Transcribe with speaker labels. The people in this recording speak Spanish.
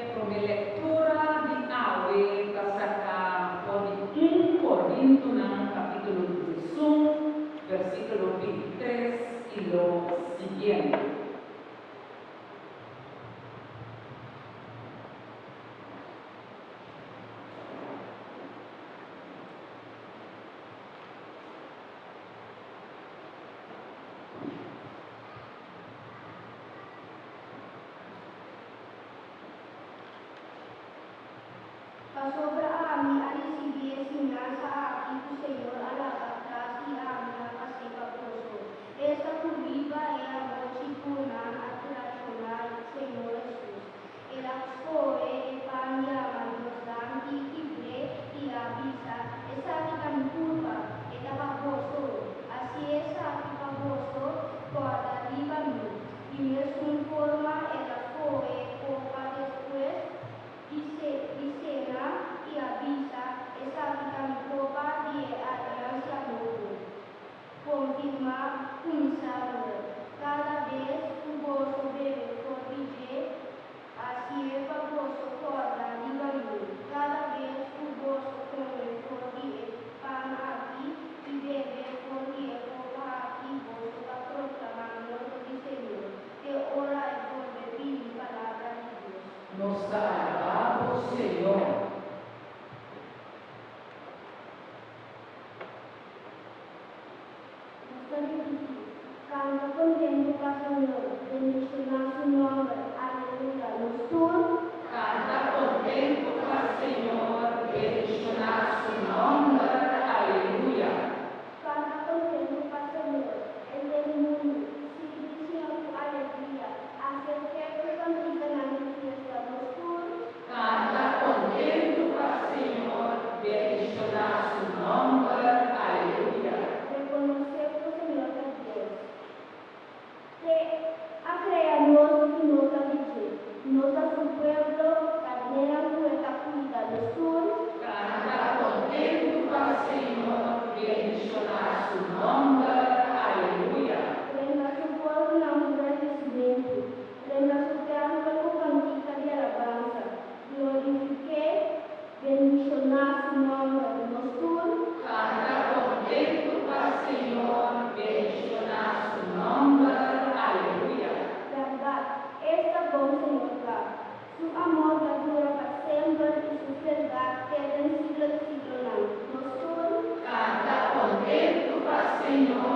Speaker 1: por mi lectura de hoy saca por 1 Corinto capítulo 11, versículo 23 y lo siguiente.
Speaker 2: Sobra amin recibir ensinança aqui do Senhor a la atrás e a minha paciência posto. Esta curva é a voce puna atracional Senhor Jesus. Ela foi e pania mandosan e kibre e avisa. Essa fica curva e tava posto. Assim essa fica posto pode arribar mim. E mesmo forma ela foi pouca depois Dicena y avisa esa copa de alianza nuevo. Confirma un sábado. Cada vez tu gozo bebe corrige, así es gozo corda, dígame. Cada vez tu gozo come corrige, pan aquí y bebe corrige, copa aquí, gozo va proclamando el Señor. Que ora y por bebir palabra de Dios.
Speaker 1: Nos alabamos, Señor.
Speaker 2: Canto contento al Señor, bendicionar su nombre, aleluya. Los
Speaker 1: Canta contento al Señor, bendicionar su nombre, aleluya.
Speaker 2: Canta contento al Señor, el del mundo, si dice tu alegría, hacer que cantigan a mi fiesta. Los
Speaker 1: Canta contento al Señor, bendicionar su nombre, aleluya.
Speaker 2: reconocer tu Señor es Dios. Que ha creado y nos ha dicho, nos da su pueblo, cadena nuestra cuida de sur.
Speaker 1: Canta contento al Señor, bendicionar su nombre, aleluya.
Speaker 2: Prenda su pueblo nombre de silencio, prenda su templo cantica de alabanza, glorifique, bendicionar su nombre de sur.
Speaker 1: Canta contento al Señor, bendicionar su nombre, aleluya.
Speaker 2: Verdad, esta voz Señor, su amor dura para siempre y su verdad queda en siglo de siglo. Nosotros
Speaker 1: Canta contento al Señor,